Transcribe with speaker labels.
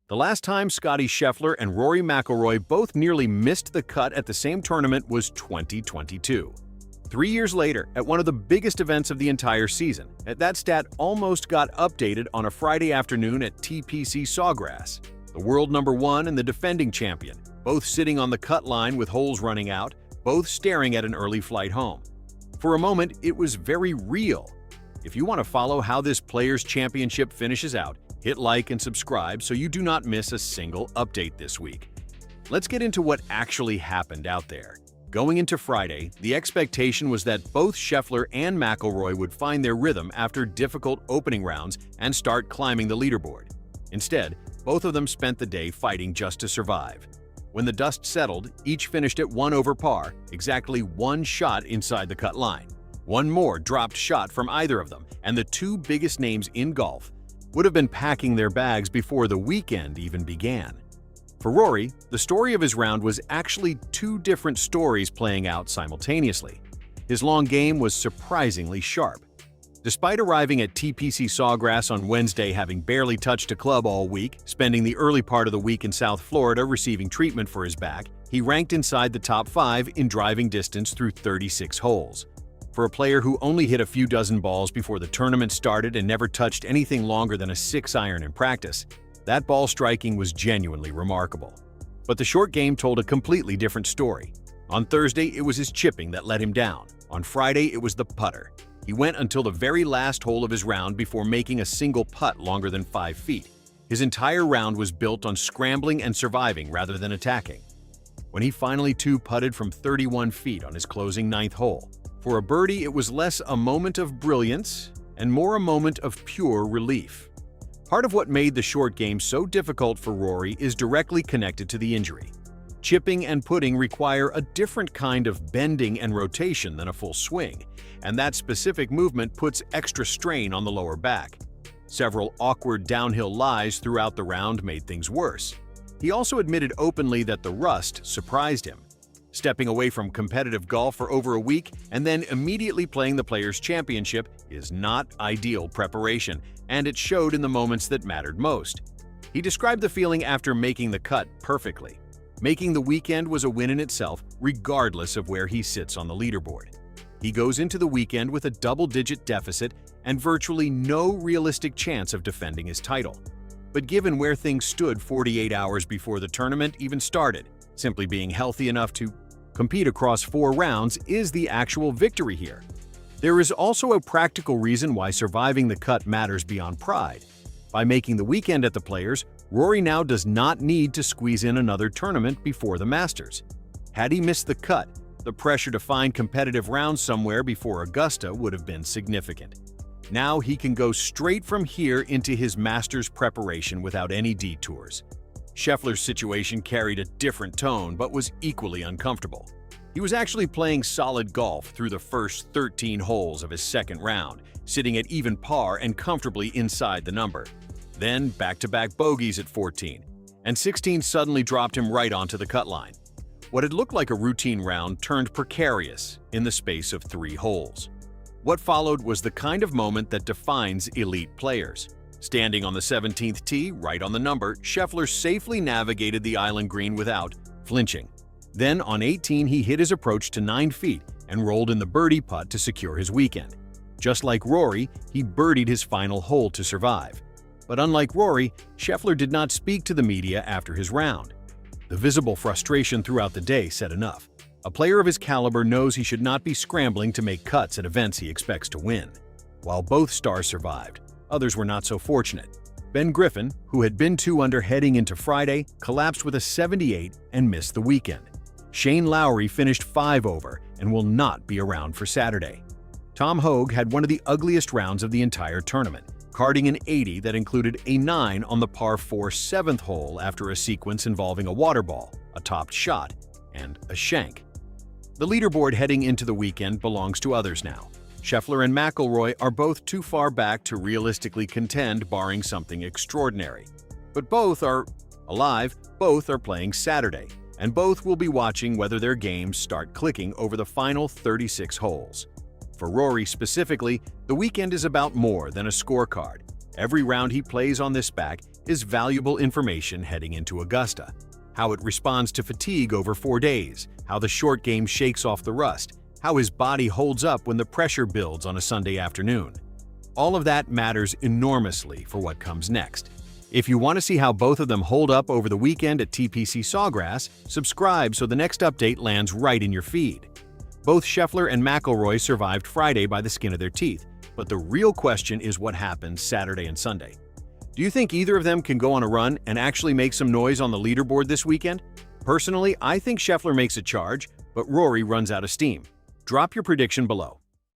Speaker 1: The last time Scottie Scheffler and Rory McIlroy both nearly missed the cut at the same tournament was 2022. 3 years later, at one of the biggest events of the entire season, that stat almost got updated on a Friday afternoon at TPC Sawgrass. The world number one and the defending champion, both sitting on the cut line with holes running out, both staring at an early flight home. For a moment, it was very real. If you want to follow how this Players' Championship finishes out, hit like and subscribe so you do not miss a single update this week. Let's get into what actually happened out there. Going into Friday, the expectation was that both Scheffler and McIlroy would find their rhythm after difficult opening rounds and start climbing the leaderboard. Instead, both of them spent the day fighting just to survive. When the dust settled, each finished at 1 over par, exactly one shot inside the cut line. One more dropped shot from either of them, and the two biggest names in golf would have been packing their bags before the weekend even began. For Rory, the story of his round was actually two different stories playing out simultaneously. His long game was surprisingly sharp. Despite arriving at TPC Sawgrass on Wednesday having barely touched a club all week, spending the early part of the week in South Florida receiving treatment for his back, he ranked inside the top 5 in driving distance through 36 holes. For a player who only hit a few dozen balls before the tournament started and never touched anything longer than a 6-iron in practice, that ball striking was genuinely remarkable. But the short game told a completely different story. On Thursday, it was his chipping that let him down. On Friday, it was the putter. He went until the very last hole of his round before making a single putt longer than 5 feet. His entire round was built on scrambling and surviving rather than attacking. When he finally two-putted from 31 feet on his closing 9th hole, for a birdie, it was less a moment of brilliance and more a moment of pure relief. Part of what made the short game so difficult for Rory is directly connected to the injury. Chipping and putting require a different kind of bending and rotation than a full swing, and that specific movement puts extra strain on the lower back. Several awkward downhill lies throughout the round made things worse. He also admitted openly that the rust surprised him. Stepping away from competitive golf for over a week and then immediately playing the Players' Championship is not ideal preparation, and it showed in the moments that mattered most. He described the feeling after making the cut perfectly. Making the weekend was a win in itself, regardless of where he sits on the leaderboard. He goes into the weekend with a double-digit deficit and virtually no realistic chance of defending his title. But given where things stood 48 hours before the tournament even started, simply being healthy enough to compete across 4 rounds is the actual victory here. There is also a practical reason why surviving the cut matters beyond pride. By making the weekend at the Players, Rory now does not need to squeeze in another tournament before the Masters. Had he missed the cut, the pressure to find competitive rounds somewhere before Augusta would have been significant. Now he can go straight from here into his Masters preparation without any detours. Scheffler's situation carried a different tone but was equally uncomfortable. He was actually playing solid golf through the first 13 holes of his second round, sitting at even par and comfortably inside the number. Then back-to-back bogeys at 14, and 16 suddenly dropped him right onto the cut line. What had looked like a routine round turned precarious in the space of 3 holes. What followed was the kind of moment that defines elite players. Standing on the 17th tee, right on the number, Scheffler safely navigated the island green without flinching. Then on 18, he hit his approach to 9 feet and rolled in the birdie putt to secure his weekend. Just like Rory, he birdied his final hole to survive. But unlike Rory, Scheffler did not speak to the media after his round. The visible frustration throughout the day said enough. A player of his caliber knows he should not be scrambling to make cuts at events he expects to win. While both stars survived, others were not so fortunate. Ben Griffin, who had been 2 under heading into Friday, collapsed with a 78 and missed the weekend. Shane Lowry finished 5 over and will not be around for Saturday. Tom Hoge had one of the ugliest rounds of the entire tournament, carding an 80 that included a 9 on the par 4 7th hole after a sequence involving a water ball, a topped shot, and a shank. The leaderboard heading into the weekend belongs to others now. Scheffler and McIlroy are both too far back to realistically contend barring something extraordinary. But both are alive, both are playing Saturday, and both will be watching whether their games start clicking over the final 36 holes. For Rory specifically, the weekend is about more than a scorecard. Every round he plays on this back is valuable information heading into Augusta. How it responds to fatigue over 4 days, how the short game shakes off the rust, how his body holds up when the pressure builds on a Sunday afternoon. All of that matters enormously for what comes next. If you want to see how both of them hold up over the weekend at TPC Sawgrass, subscribe so the next update lands right in your feed. Both Scheffler and McIlroy survived Friday by the skin of their teeth, but the real question is what happens Saturday and Sunday. Do you think either of them can go on a run and actually make some noise on the leaderboard this weekend? Personally, I think Scheffler makes a charge, but Rory runs out of steam. Drop your prediction below.